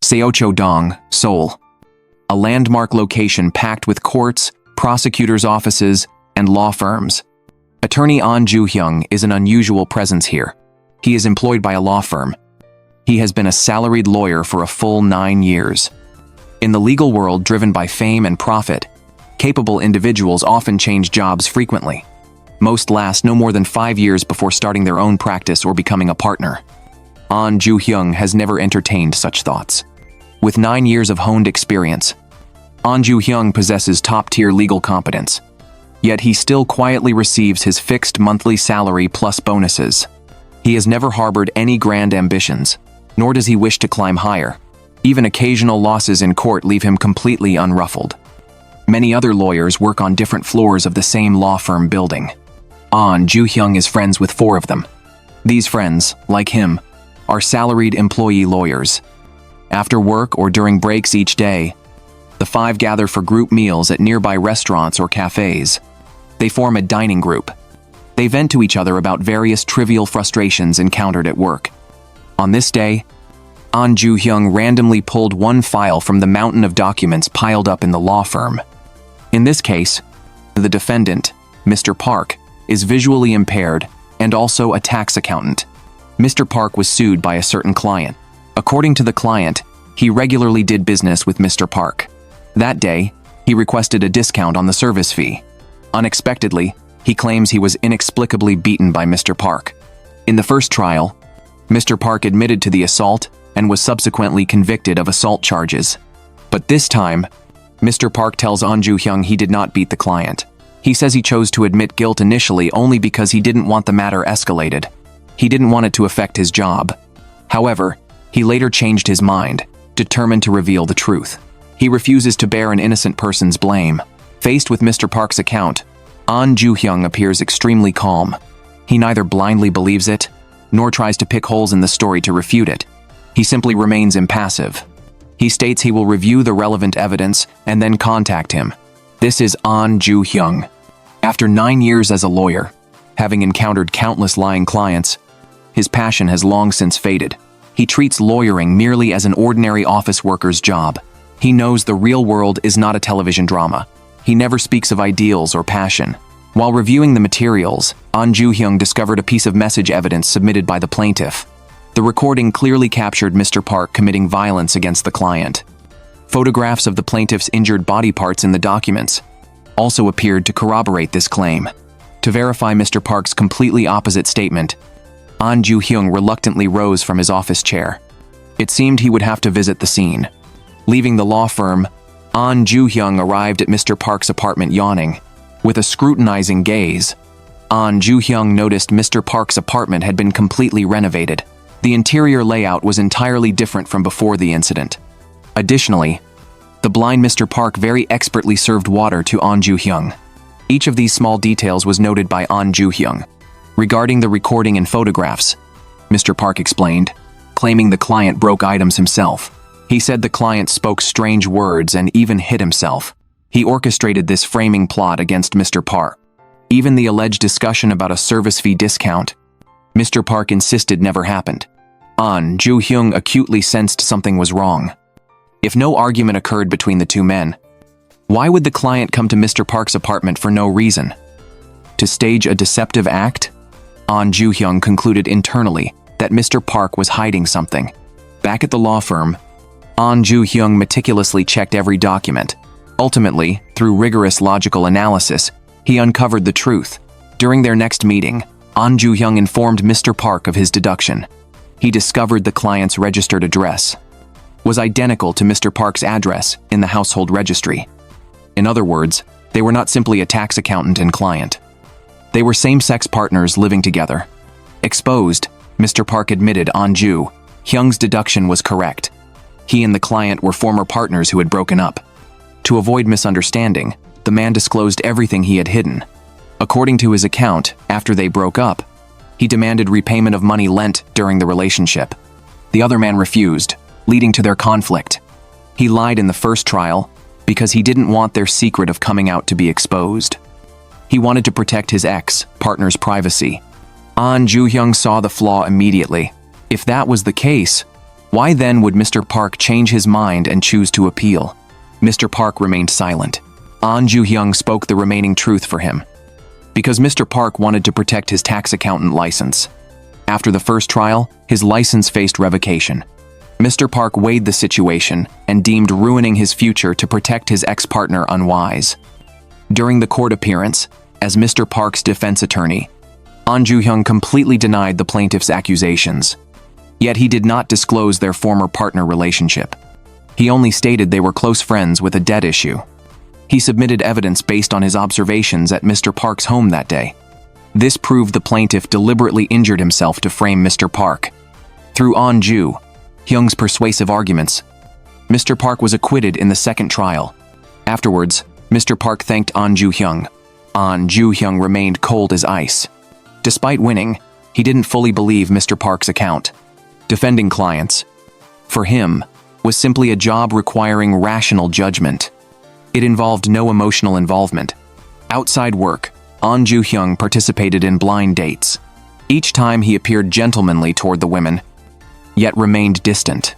Seochodong, Seoul. A landmark location packed with courts, prosecutors' offices, and law firms. Attorney Ahn Joo-hyung is an unusual presence here. He is employed by a law firm. He has been a salaried lawyer for a full 9 years. In the legal world driven by fame and profit, capable individuals often change jobs frequently. Most last no more than 5 years before starting their own practice or becoming a partner. Ahn Joo-hyung has never entertained such thoughts. With 9 years of honed experience, Ahn Joo-hyung possesses top-tier legal competence. Yet he still quietly receives his fixed monthly salary plus bonuses. He has never harbored any grand ambitions, nor does he wish to climb higher. Even occasional losses in court leave him completely unruffled. Many other lawyers work on different floors of the same law firm building. Ahn Joo-hyung is friends with 4 of them. These friends, like him, are salaried employee lawyers. After work or during breaks each day, the 5 gather for group meals at nearby restaurants or cafes. They form a dining group. They vent to each other about various trivial frustrations encountered at work. On this day, Ahn Joo-hyung randomly pulled one file from the mountain of documents piled up in the law firm. In this case, the defendant, Mr. Park, is visually impaired and also a tax accountant. Mr. Park was sued by a certain client. According to the client, he regularly did business with Mr. Park. That day, he requested a discount on the service fee. Unexpectedly, he claims he was inexplicably beaten by Mr. Park. In the first trial, Mr. Park admitted to the assault and was subsequently convicted of assault charges. But this time, Mr. Park tells Ahn Joo-hyung he did not beat the client. He says he chose to admit guilt initially only because he didn't want the matter escalated. He didn't want it to affect his job. However, he later changed his mind, determined to reveal the truth. He refuses to bear an innocent person's blame. Faced with Mr. Park's account, Ahn Joo-hyung appears extremely calm. He neither blindly believes it, nor tries to pick holes in the story to refute it. He simply remains impassive. He states he will review the relevant evidence and then contact him. This is Ahn Joo-hyung. After 9 years as a lawyer, having encountered countless lying clients, his passion has long since faded. He treats lawyering merely as an ordinary office worker's job. He knows the real world is not a television drama. He never speaks of ideals or passion. While reviewing the materials, Ahn Joo-hyung discovered a piece of message evidence submitted by the plaintiff. The recording clearly captured Mr. Park committing violence against the client. Photographs of the plaintiff's injured body parts in the documents also appeared to corroborate this claim. To verify Mr. Park's completely opposite statement, Ahn Joo-hyung reluctantly rose from his office chair. It seemed he would have to visit the scene. Leaving the law firm, Ahn Joo-hyung arrived at Mr. Park's apartment yawning. With a scrutinizing gaze, Ahn Joo-hyung noticed Mr. Park's apartment had been completely renovated. The interior layout was entirely different from before the incident. Additionally, the blind Mr. Park very expertly served water to Ahn Joo-hyung. Each of these small details was noted by Ahn Joo-hyung. Regarding the recording and photographs, Mr. Park explained, claiming the client broke items himself. He said the client spoke strange words and even hit himself. He orchestrated this framing plot against Mr. Park. Even the alleged discussion about a service fee discount, Mr. Park insisted never happened. Ahn Joo-hyung acutely sensed something was wrong. If no argument occurred between the 2 men, why would the client come to Mr. Park's apartment for no reason? To stage a deceptive act? Ahn Joo-hyung concluded internally that Mr. Park was hiding something. Back at the law firm, Ahn Joo-hyung meticulously checked every document. Ultimately, through rigorous logical analysis, he uncovered the truth. During their next meeting, Ahn Joo-hyung informed Mr. Park of his deduction. He discovered the client's registered address was identical to Mr. Park's address in the household registry. In other words, they were not simply a tax accountant and client. They were same-sex partners living together. Exposed, Mr. Park admitted Ahn Joo-hyung's deduction was correct. He and the client were former partners who had broken up. To avoid misunderstanding, the man disclosed everything he had hidden. According to his account, after they broke up, he demanded repayment of money lent during the relationship. The other man refused, leading to their conflict. He lied in the first trial because he didn't want their secret of coming out to be exposed. He wanted to protect his ex-partner's privacy. Ahn Joo-hyung saw the flaw immediately. If that was the case, Why then would Mr. Park change his mind and choose to appeal? Mr. Park remained silent. Ahn Joo-hyung spoke the remaining truth for him. Because Mr. Park wanted to protect his tax accountant license. After the first trial, his license faced revocation. Mr. Park weighed the situation and deemed ruining his future to protect his ex-partner unwise. During the court appearance, as Mr. Park's defense attorney, Ahn Joo-hyung completely denied the plaintiff's accusations. Yet he did not disclose their former partner relationship. He only stated they were close friends with a debt issue. He submitted evidence based on his observations at Mr. Park's home that day. This proved the plaintiff deliberately injured himself to frame Mr. Park. Through Ahn Joo-hyung's persuasive arguments, Mr. Park was acquitted in the second trial. Afterwards, Mr. Park thanked Ahn Joo-hyung. Ahn Joo-hyung remained cold as ice. Despite winning, he didn't fully believe Mr. Park's account. Defending clients, for him, was simply a job requiring rational judgment. It involved no emotional involvement. Outside work, Ahn Joo-hyung participated in blind dates. Each time he appeared gentlemanly toward the women, yet remained distant.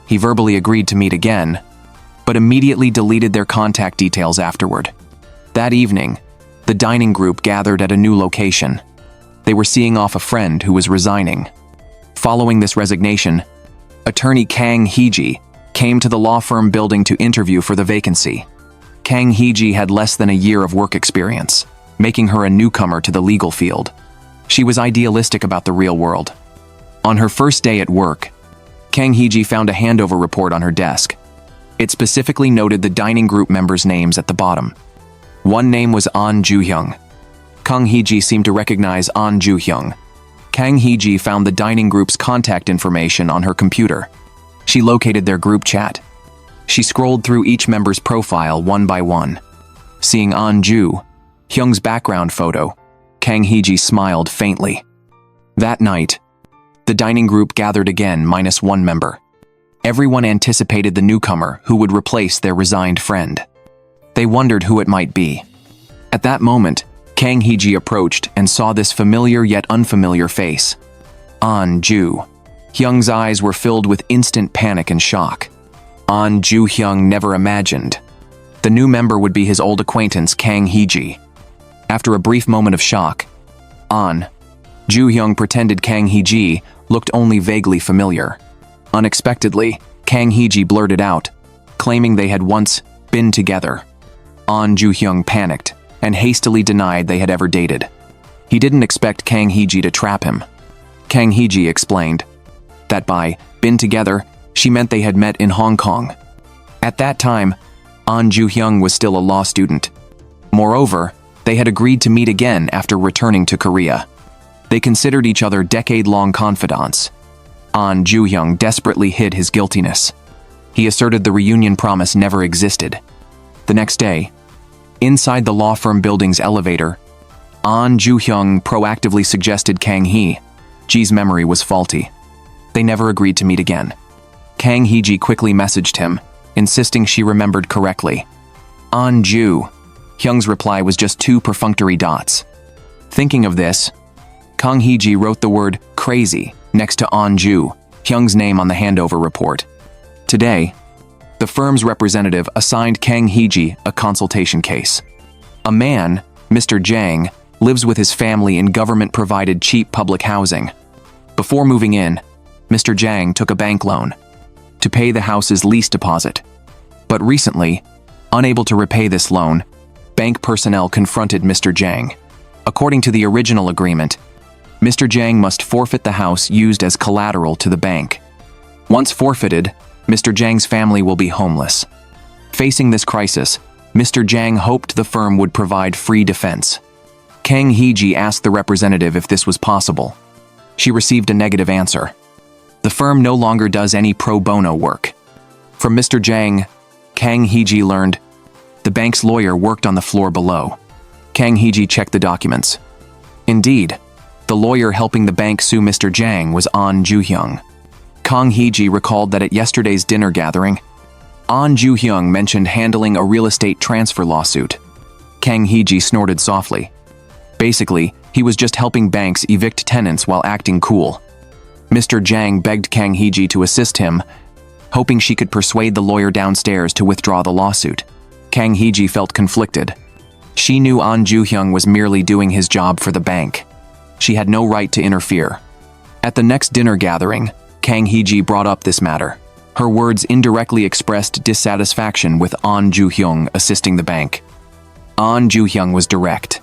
He verbally agreed to meet again, but immediately deleted their contact details afterward. That evening, the dining group gathered at a new location. They were seeing off a friend who was resigning. Following this resignation, attorney Kang Hee-ji came to the law firm building to interview for the vacancy. Kang Hee-ji had less than a year of work experience, making her a newcomer to the legal field. She was idealistic about the real world. On her first day at work, Kang Hee-ji found a handover report on her desk. It specifically noted the dining group members' names at the bottom. One name was Ahn Joo-hyung. Kang Hee-ji seemed to recognize Ahn Joo-hyung. Kang Hee-ji found the dining group's contact information on her computer. She located their group chat. She scrolled through each member's profile one by one. Seeing Ahn Joo-hyung's background photo, Kang Hee-ji smiled faintly. That night, the dining group gathered again minus one member. Everyone anticipated the newcomer who would replace their resigned friend. They wondered who it might be. At that moment, Kang Hee-ji approached and saw this familiar yet unfamiliar face. Ahn Joo-hyung's eyes were filled with instant panic and shock. Ahn Joo-hyung never imagined the new member would be his old acquaintance Kang Hee-ji. After a brief moment of shock, Ahn Joo-hyung pretended Kang Hee-ji looked only vaguely familiar. Unexpectedly, Kang Hee-ji blurted out, claiming they had once been together. Ahn Joo-hyung panicked and hastily denied they had ever dated. He didn't expect Kang Hee-ji to trap him. Kang Hee-ji explained that by been together, she meant they had met in Hong Kong. At that time, Ahn Joo-hyung was still a law student. Moreover, they had agreed to meet again after returning to Korea. They considered each other decade-long confidants. Ahn Joo-hyung desperately hid his guiltiness. He asserted the reunion promise never existed. The next day, inside the law firm building's elevator, Ahn Joo-hyung proactively suggested Kang Hee-ji's memory was faulty. They never agreed to meet again. Kang Hee-ji quickly messaged him, insisting she remembered correctly. Ahn Joo-hyung's reply was just 2 perfunctory dots. Thinking of this, Kang Hee-ji wrote the word crazy next to Ahn Joo-hyung's name on the handover report. Today, the firm's representative assigned Kang Hee-ji a consultation case. A man, Mr. Jang, lives with his family in government-provided cheap public housing. Before moving in, Mr. Jang took a bank loan to pay the house's lease deposit. But recently, unable to repay this loan, bank personnel confronted Mr. Jang. According to the original agreement, Mr. Jang must forfeit the house used as collateral to the bank. Once forfeited, Mr. Jang's family will be homeless. Facing this crisis, Mr. Jang hoped the firm would provide free defense. Kang Hee-ji asked the representative if this was possible. She received a negative answer. The firm no longer does any pro bono work. From Mr. Jang, Kang Hee-ji learned the bank's lawyer worked on the floor below. Kang Hee-ji checked the documents. Indeed, the lawyer helping the bank sue Mr. Jang was Ahn Joo-hyung. Kang Hee-ji recalled that at yesterday's dinner gathering, Ahn Joo-hyung mentioned handling a real estate transfer lawsuit. Kang Hee-ji snorted softly. Basically, he was just helping banks evict tenants while acting cool. Mr. Jang begged Kang Hee-ji to assist him, hoping she could persuade the lawyer downstairs to withdraw the lawsuit. Kang Hee-ji felt conflicted. She knew Ahn Joo-hyung was merely doing his job for the bank. She had no right to interfere. At the next dinner gathering, Kang Hee-ji brought up this matter. Her words indirectly expressed dissatisfaction with Ahn Joo-hyung assisting the bank. Ahn Joo-hyung was direct.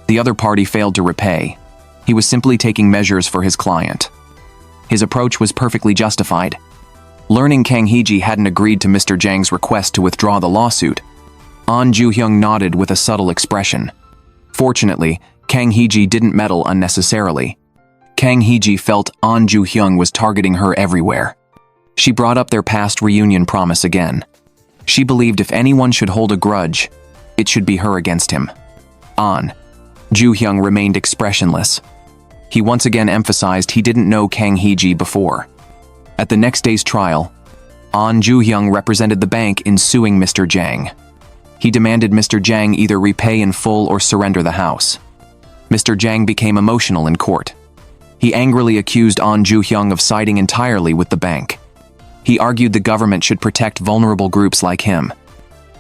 The other party failed to repay. He was simply taking measures for his client. His approach was perfectly justified. Learning Kang Hee-ji hadn't agreed to Mr. Jang's request to withdraw the lawsuit, Ahn Joo-hyung nodded with a subtle expression. Fortunately, Kang Hee-ji didn't meddle unnecessarily. Kang Hee-ji felt Ahn Joo-hyung was targeting her everywhere. She brought up their past reunion promise again. She believed if anyone should hold a grudge, it should be her against him. Ahn Joo-hyung remained expressionless. He once again emphasized he didn't know Kang Hee-ji before. At the next day's trial, Ahn Joo-hyung represented the bank in suing Mr. Jang. He demanded Mr. Jang either repay in full or surrender the house. Mr. Jang became emotional in court. He angrily accused Ahn Joo-hyung of siding entirely with the bank. He argued the government should protect vulnerable groups like him.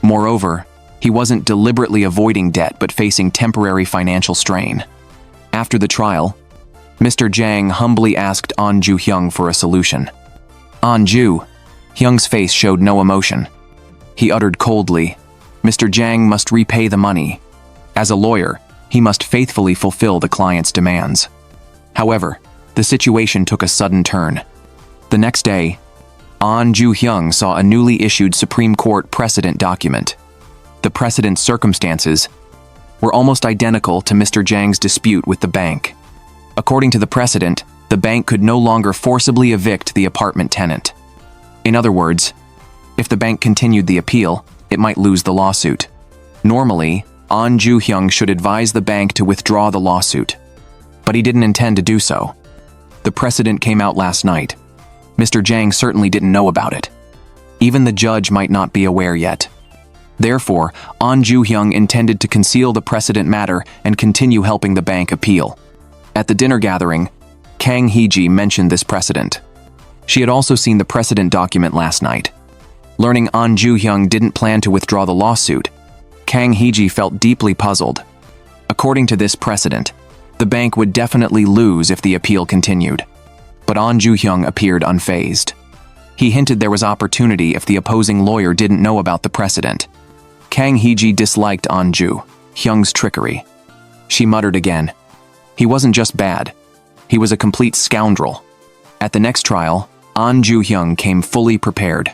Moreover, he wasn't deliberately avoiding debt but facing temporary financial strain. After the trial, Mr. Jang humbly asked Ahn Joo-hyung for a solution. Ahn Joo-hyung's face showed no emotion. He uttered coldly, "Mr. Jang must repay the money. As a lawyer, he must faithfully fulfill the client's demands." However, the situation took a sudden turn. The next day, Ahn Joo-hyung saw a newly issued Supreme Court precedent document. The precedent's circumstances were almost identical to Mr. Jang's dispute with the bank. According to the precedent, the bank could no longer forcibly evict the apartment tenant. In other words, if the bank continued the appeal, it might lose the lawsuit. Normally, Ahn Joo-hyung should advise the bank to withdraw the lawsuit, but he didn't intend to do so. The precedent came out last night. Mr. Jang certainly didn't know about it. Even the judge might not be aware yet. Therefore, Ahn Joo-hyung intended to conceal the precedent matter and continue helping the bank appeal. At the dinner gathering, Kang Hee-ji mentioned this precedent. She had also seen the precedent document last night. Learning Ahn Joo-hyung didn't plan to withdraw the lawsuit, Kang Hee-ji felt deeply puzzled. According to this precedent, the bank would definitely lose if the appeal continued. But Ahn Joo-hyung appeared unfazed. He hinted there was opportunity if the opposing lawyer didn't know about the precedent. Kang Hee-ji disliked Ahn Joo-hyung's trickery. She muttered again, "He wasn't just bad. He was a complete scoundrel." At the next trial, Ahn Joo-hyung came fully prepared.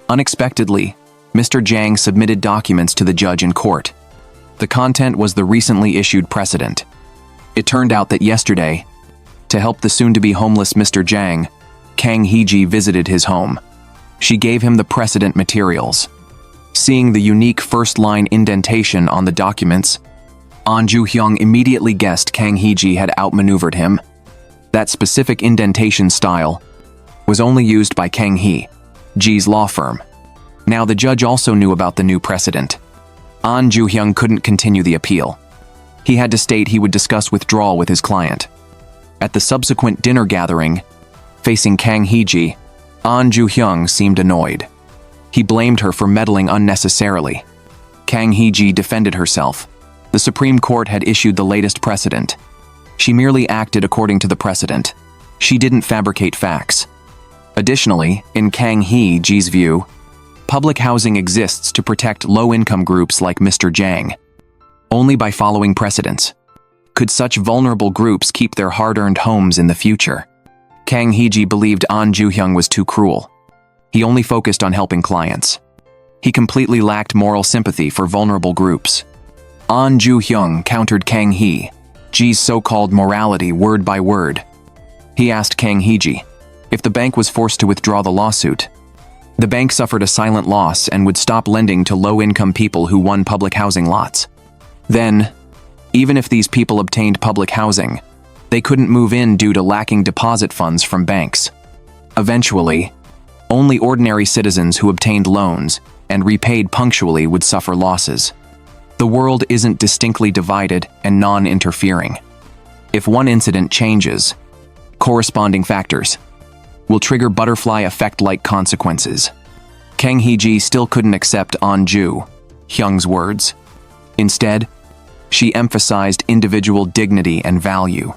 Unexpectedly, Mr. Jang submitted documents to the judge in court. The content was the recently issued precedent. It turned out that yesterday, to help the soon-to-be homeless Mr. Jang, Kang Hee-ji visited his home. She gave him the precedent materials. Seeing the unique first-line indentation on the documents, Ahn Joo-hyung immediately guessed Kang Hee-ji had outmaneuvered him. That specific indentation style was only used by Kang Hee-ji's law firm. Now the judge also knew about the new precedent. Ahn Joo-hyung couldn't continue the appeal. He had to state he would discuss withdrawal with his client. At the subsequent dinner gathering, facing Kang Hee-ji, Ahn Joo-hyung seemed annoyed. He blamed her for meddling unnecessarily. Kang Hee-ji defended herself. The Supreme Court had issued the latest precedent. She merely acted according to the precedent. She didn't fabricate facts. Additionally, in Kang Hee-ji's view, public housing exists to protect low-income groups like Mr. Jang. Only by following precedents could such vulnerable groups keep their hard-earned homes in the future. Kang Hee-ji believed Ahn Joo-hyung was too cruel. He only focused on helping clients. He completely lacked moral sympathy for vulnerable groups. Ahn Joo-hyung countered Kang Hee-ji's so-called morality word by word. He asked Kang Hee-ji if the bank was forced to withdraw the lawsuit. The bank suffered a silent loss and would stop lending to low-income people who won public housing lots. Then, even if these people obtained public housing, they couldn't move in due to lacking deposit funds from banks. Eventually, only ordinary citizens who obtained loans and repaid punctually would suffer losses. The world isn't distinctly divided and non-interfering. If one incident changes, corresponding factors will trigger butterfly effect-like consequences. Kang Hee-ji still couldn't accept Ahn Joo-hyung's words. Instead, she emphasized individual dignity and value.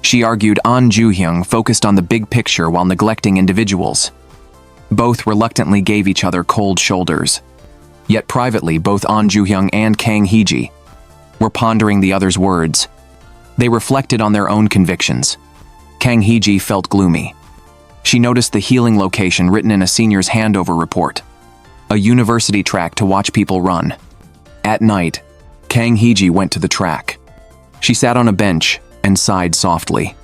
She argued Ahn Joo-hyung focused on the big picture while neglecting individuals. Both reluctantly gave each other cold shoulders. Yet privately, both Ahn Joo-hyung and Kang Hee-ji were pondering the other's words. They reflected on their own convictions. Kang Hee-ji felt gloomy. She noticed the healing location written in a senior's handover report. A university track to watch people run. At night, Kang Hee-ji went to the track. She sat on a bench and sighed softly.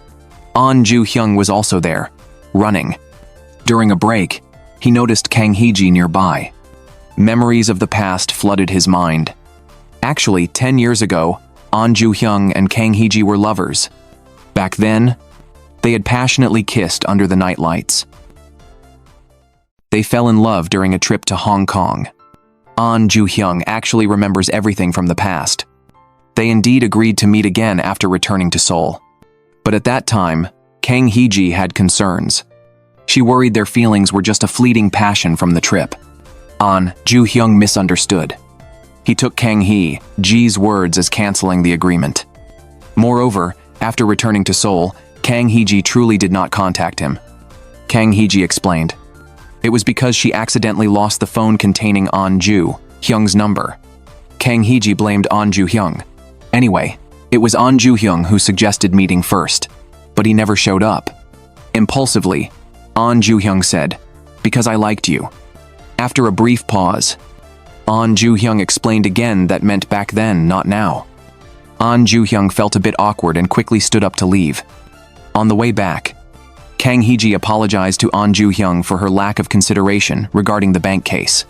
Ahn Joo-hyung was also there, running. During a break, he noticed Kang Hee-ji nearby. Memories of the past flooded his mind. Actually, 10 years ago, Ahn Joo-hyung and Kang Hee-ji were lovers. Back then, they had passionately kissed under the night lights. They fell in love during a trip to Hong Kong. Ahn Joo-hyung actually remembers everything from the past. They indeed agreed to meet again after returning to Seoul. But at that time, Kang Hee-ji had concerns. She worried their feelings were just a fleeting passion from the trip. Ahn Joo-hyung misunderstood. He took Kang Hee-ji's words as canceling the agreement. Moreover, after returning to Seoul, Kang Hee-ji truly did not contact him. Kang Hee-ji explained. It was because she accidentally lost the phone containing Ahn Joo-hyung's number. Kang Hee-ji blamed Ahn Joo-hyung. Anyway, it was Ahn Joo-hyung who suggested meeting first, but he never showed up. Impulsively, Ahn Joo-hyung said, "Because I liked you." After a brief pause, Ahn Joo-hyung explained again that meant back then, not now. Ahn Joo-hyung felt a bit awkward and quickly stood up to leave. On the way back, Kang Hee-ji apologized to Ahn Joo-hyung for her lack of consideration regarding the bank case.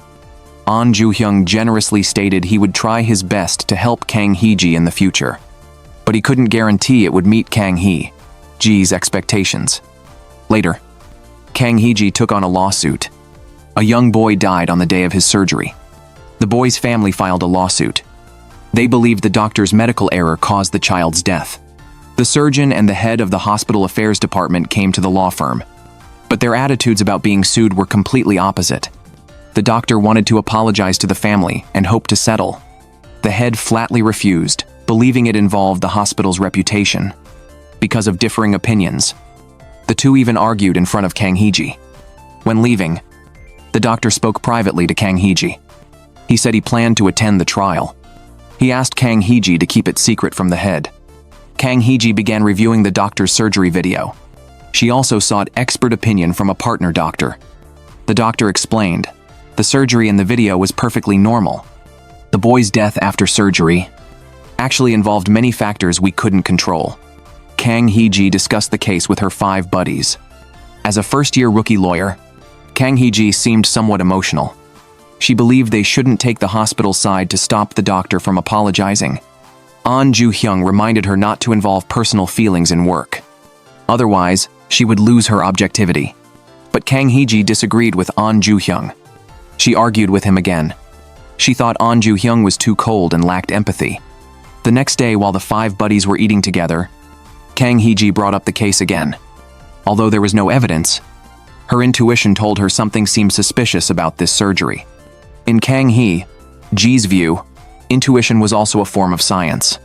Ahn Joo-hyung generously stated he would try his best to help Kang Hee-ji in the future, but he couldn't guarantee it would meet Kang Hee-ji's expectations. Later, Kang Hee-ji took on a lawsuit. A young boy died on the day of his surgery. The boy's family filed a lawsuit. They believed the doctor's medical error caused the child's death. The surgeon and the head of the hospital affairs department came to the law firm, but their attitudes about being sued were completely opposite. The doctor wanted to apologize to the family and hoped to settle. The head flatly refused, believing it involved the hospital's reputation. Because of differing opinions, the two even argued in front of Kang Hee-ji. When leaving, the doctor spoke privately to Kang Hee-ji. He said he planned to attend the trial. He asked Kang Hee-ji to keep it secret from the head. Kang Hee-ji began reviewing the doctor's surgery video. She also sought expert opinion from a partner doctor. The doctor explained, the surgery in the video was perfectly normal. The boy's death after surgery actually involved many factors we couldn't control. Kang Hee-ji discussed the case with her 5 buddies. As a first-year rookie lawyer, Kang Hee-ji seemed somewhat emotional. She believed they shouldn't take the hospital's side to stop the doctor from apologizing. Ahn Joo-hyung reminded her not to involve personal feelings in work. Otherwise, she would lose her objectivity. But Kang Hee-ji disagreed with Ahn Joo-hyung. She argued with him again. She thought Ahn Joo-hyung was too cold and lacked empathy. The next day, while the 5 buddies were eating together, Kang Hee-ji brought up the case again. Although there was no evidence, her intuition told her something seemed suspicious about this surgery. In Kang Hee-ji's view, intuition was also a form of science.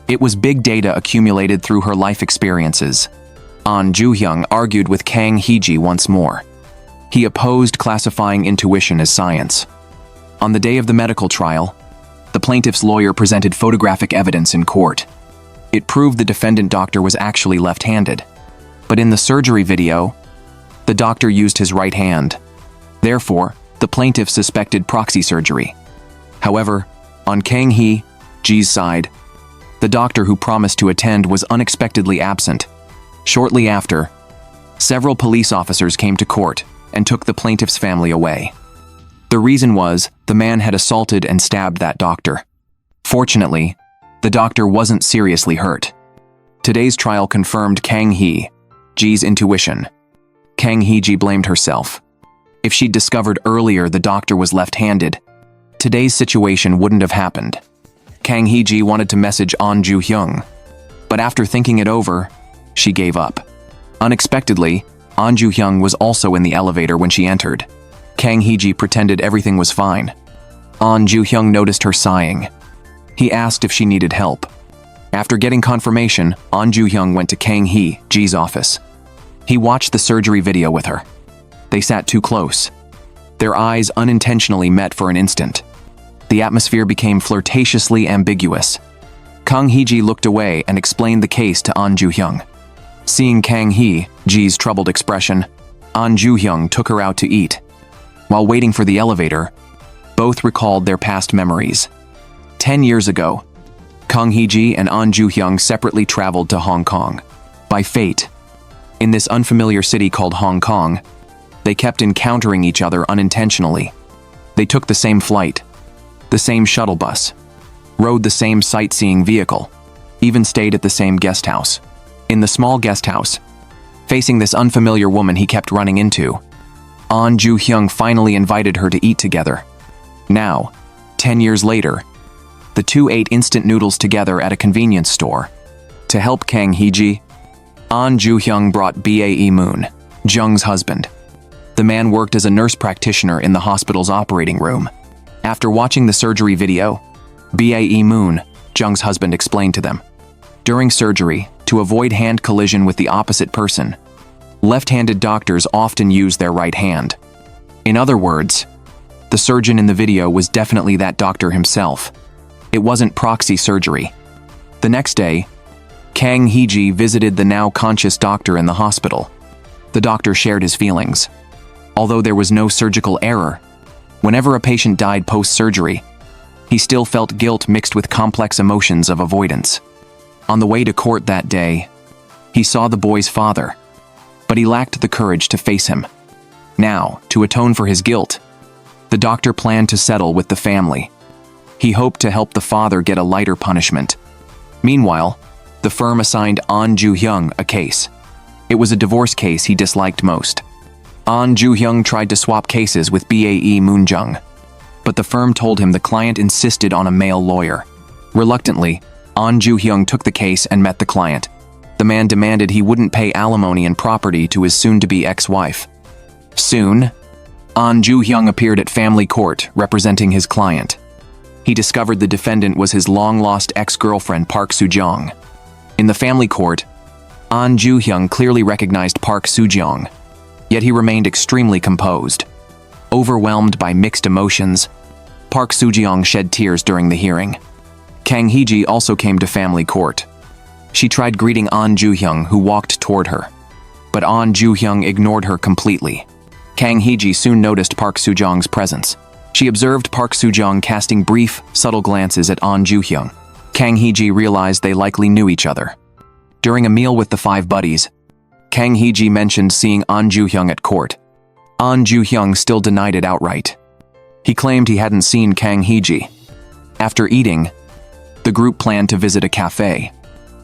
It was big data accumulated through her life experiences. Ahn Joo-hyung argued with Kang Hee-ji once more. He opposed classifying intuition as science. On the day of the medical trial, the plaintiff's lawyer presented photographic evidence in court. It proved the defendant doctor was actually left-handed. But in the surgery video, the doctor used his right hand. Therefore, the plaintiff suspected proxy surgery. However, on Kang Hee-ji's side, the doctor who promised to attend was unexpectedly absent. Shortly after, several police officers came to court and took the plaintiff's family away. The reason was the man had assaulted and stabbed that doctor. Fortunately, the doctor wasn't seriously hurt. Today's trial confirmed Kang Hee-ji's intuition. Kang Hee-ji blamed herself. If she'd discovered earlier the doctor was left-handed, today's situation wouldn't have happened. Kang Hee-ji wanted to message Ahn Joo-hyung, but after thinking it over, she gave up. Unexpectedly, Ahn Joo-hyung was also in the elevator when she entered. Kang Hee-ji pretended everything was fine. Ahn Joo-hyung noticed her sighing. He asked if she needed help. After getting confirmation, Ahn Joo-hyung went to Kang Hee-ji's office. He watched the surgery video with her. They sat too close. Their eyes unintentionally met for an instant. The atmosphere became flirtatiously ambiguous. Kang Hee-ji looked away and explained the case to Ahn Joo-hyung. Seeing Kang Hee-ji's troubled expression, Ahn Joo-hyung took her out to eat. While waiting for the elevator, both recalled their past memories. 10 years ago, Kang Hee-ji and Ahn Joo-hyung separately traveled to Hong Kong. By fate, in this unfamiliar city called Hong Kong, they kept encountering each other unintentionally. They took the same flight, the same shuttle bus, rode the same sightseeing vehicle, even stayed at the same guest house. In the small guest house, facing this unfamiliar woman he kept running into, Ahn Joo-hyung finally invited her to eat together. Now, 10 years later, the two ate instant noodles together at a convenience store. To help Kang Hee-ji, Ahn Joo-hyung brought Bae Moon-jung's husband. The man worked as a nurse practitioner in the hospital's operating room. After watching the surgery video, Bae Moon-jung's husband explained to them. During surgery, to avoid hand collision with the opposite person, left-handed doctors often use their right hand. In other words, the surgeon in the video was definitely that doctor himself. It wasn't proxy surgery. The next day, Kang Hee-ji visited the now conscious doctor in the hospital. The doctor shared his feelings. Although there was no surgical error, whenever a patient died post-surgery, he still felt guilt mixed with complex emotions of avoidance. On the way to court that day, he saw the boy's father, but he lacked the courage to face him. Now, to atone for his guilt, the doctor planned to settle with the family. He hoped to help the father get a lighter punishment. Meanwhile, the firm assigned Ahn Joo-hyung a case. It was a divorce case he disliked most. Ahn Joo-hyung tried to swap cases with Bae Moon-jung, but the firm told him the client insisted on a male lawyer. Reluctantly, Ahn Joo-hyung took the case and met the client. The man demanded he wouldn't pay alimony and property to his soon-to-be ex-wife. Soon, Ahn Joo-hyung appeared at family court representing his client. He discovered the defendant was his long-lost ex-girlfriend Park Soo-jong. In the family court, Ahn Joo-hyung clearly recognized Park Soo-jong, yet he remained extremely composed. Overwhelmed by mixed emotions, Park Soo-jong shed tears during the hearing. Kang Hee-ji also came to family court. She tried greeting Ahn Joo-hyung, who walked toward her, but Ahn Joo-hyung ignored her completely. Kang Hee-ji soon noticed Park Soo-jong's presence. She observed Park Soo-jong casting brief, subtle glances at Ahn Joo-hyung. Kang Hee-ji realized they likely knew each other. During a meal with the five buddies, Kang Hee-ji mentioned seeing Ahn Joo-hyung at court. Ahn Joo-hyung still denied it outright. He claimed he hadn't seen Kang Hee-ji. After eating, the group planned to visit a cafe.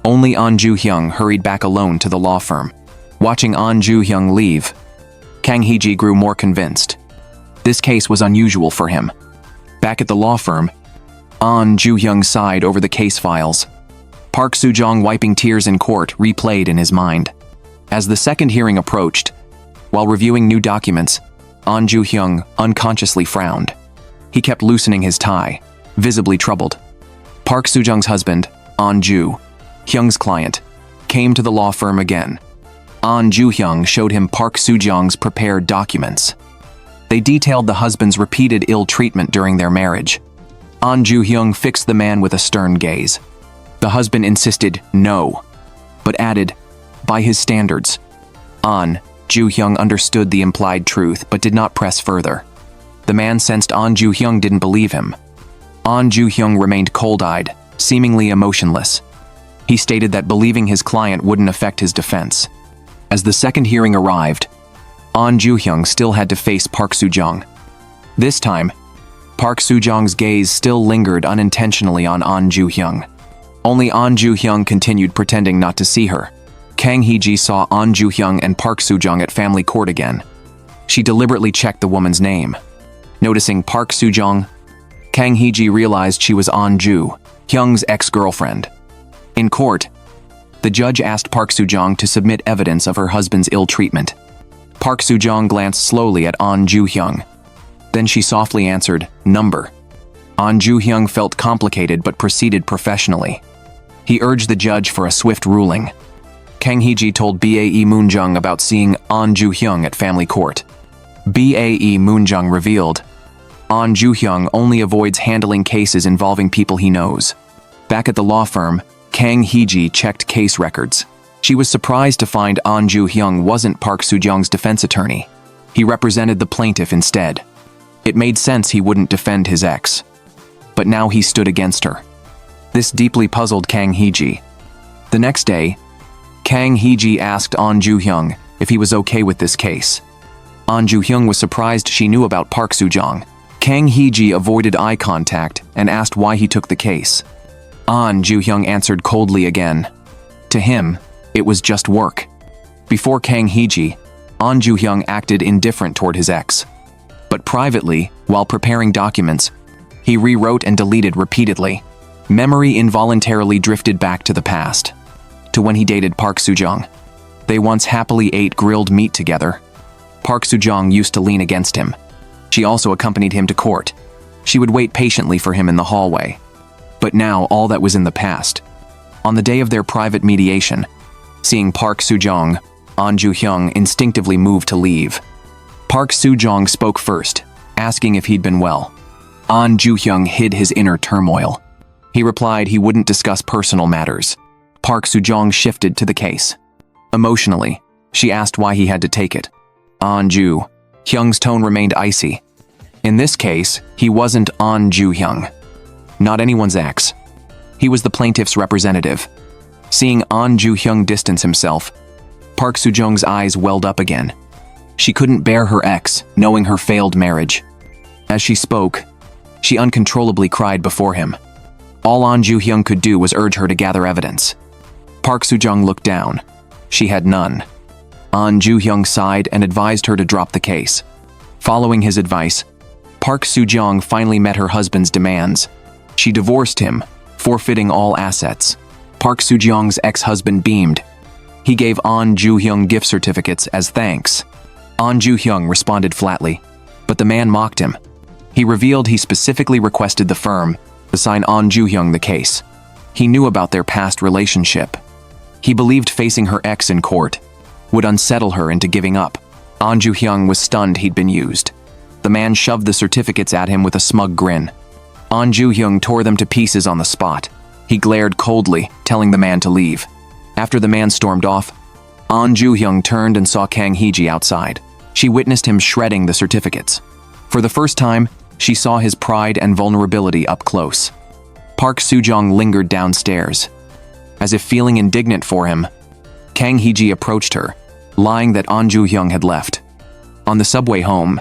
Only Ahn Joo-hyung hurried back alone to the law firm. Watching Ahn Joo-hyung leave, Kang Hee-ji grew more convinced. This case was unusual for him. Back at the law firm, Ahn Joo-hyung sighed over the case files. Park Soo-jong wiping tears in court replayed in his mind. As the second hearing approached, while reviewing new documents, Ahn Joo-hyung unconsciously frowned. He kept loosening his tie, visibly troubled. Park Soo-jong's husband, Ahn Joo-hyung's client, came to the law firm again. Ahn Joo-hyung showed him Park Soo-jong's prepared documents. They detailed the husband's repeated ill treatment during their marriage. Ahn Joo-hyung fixed the man with a stern gaze. The husband insisted no, but added, by his standards. Ahn Joo-hyung understood the implied truth but did not press further. The man sensed Ahn Joo-hyung didn't believe him. Ahn Joo-hyung remained cold-eyed, seemingly emotionless. He stated that believing his client wouldn't affect his defense. As the second hearing arrived, Ahn Joo-hyung still had to face Park Soo-jong. This time, Park Soo-jong's gaze still lingered unintentionally on Ahn Joo-hyung. Only Ahn Joo-hyung continued pretending not to see her. Kang Hee-ji saw Ahn Joo-hyung and Park Soo-jong at family court again. She deliberately checked the woman's name. Noticing Park Soo-jong, Kang Hee-ji realized she was Ahn Joo-hyung's ex-girlfriend. In court, The judge asked Park Soo-jong to submit evidence of her husband's ill treatment. Park Soo-jong glanced slowly at Ahn Joo-hyung. Then she softly answered, "Number." Ahn Joo-hyung felt complicated but proceeded professionally. He urged the judge for a swift ruling. Kang Hee-ji told Bae Moon-jung about seeing Ahn Joo-hyung at family court. Bae Moon-jung revealed, Ahn Joo-hyung only avoids handling cases involving people he knows. Back at the law firm, Kang Hee-ji checked case records. She was surprised to find Ahn Joo-hyung wasn't Park Soo-jong's defense attorney. He represented the plaintiff instead. It made sense he wouldn't defend his ex. But now he stood against her. This deeply puzzled Kang Hee-ji. The next day, Kang Hee-ji asked Ahn Joo-hyung if he was okay with this case. Ahn Joo-hyung was surprised she knew about Park Soo-jong. Kang Hee-ji avoided eye contact and asked why he took the case. Ahn Joo-hyung answered coldly again. To him, it was just work. Before Kang Hee-ji, Ahn Joo-hyung acted indifferent toward his ex. But privately, while preparing documents, he rewrote and deleted repeatedly. Memory involuntarily drifted back to the past, to when he dated Park Soo-jong. They once happily ate grilled meat together. Park Soo-jong used to lean against him. She also accompanied him to court. She would wait patiently for him in the hallway. But now all that was in the past. On the day of their private mediation, seeing Park Soo-jong, Ahn Joo-hyung instinctively moved to leave. Park Soo-jong spoke first, asking if he'd been well. Ahn Joo-hyung hid his inner turmoil. He replied he wouldn't discuss personal matters. Park Soo-jong shifted to the case. Emotionally, she asked why he had to take it. Ahn Joo-hyung's tone remained icy. In this case, he wasn't Ahn Joo-hyung. Not anyone's ex. He was the plaintiff's representative. Seeing Ahn Joo-hyung distance himself, Park Soo-jong's eyes welled up again. She couldn't bear her ex, knowing her failed marriage. As she spoke, she uncontrollably cried before him. All Ahn Joo-hyung could do was urge her to gather evidence. Park Soo-jong looked down. She had none. Ahn Joo-hyung sighed and advised her to drop the case. Following his advice, Park Soo-jong finally met her husband's demands. She divorced him, forfeiting all assets. Park Soo-jong's ex-husband beamed. He gave Ahn Joo-hyung gift certificates as thanks. Ahn Joo-hyung responded flatly, but the man mocked him. He revealed he specifically requested the firm assign Ahn Joo-hyung the case. He knew about their past relationship. He believed facing her ex in court would unsettle her into giving up. Ahn Joo-hyung was stunned he'd been used. The man shoved the certificates at him with a smug grin. Ahn Joo-hyung tore them to pieces on the spot. He glared coldly, telling the man to leave. After the man stormed off, Ahn Joo-hyung turned and saw Kang Hee-ji outside. She witnessed him shredding the certificates. For the first time, she saw his pride and vulnerability up close. Park Soo-jong lingered downstairs. As if feeling indignant for him, Kang Hee-ji approached her, lying that Ahn Joo-hyung had left. On the subway home,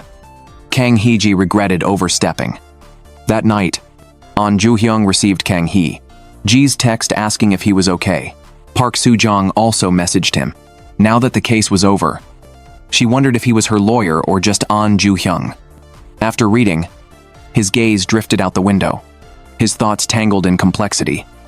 Kang Hee-ji regretted overstepping. That night, Ahn Joo-hyung received Kang Hee-ji's text asking if he was okay. Park Soo-jong also messaged him. Now that the case was over, she wondered if he was her lawyer or just Ahn Joo-hyung. After reading, his gaze drifted out the window. His thoughts tangled in complexity.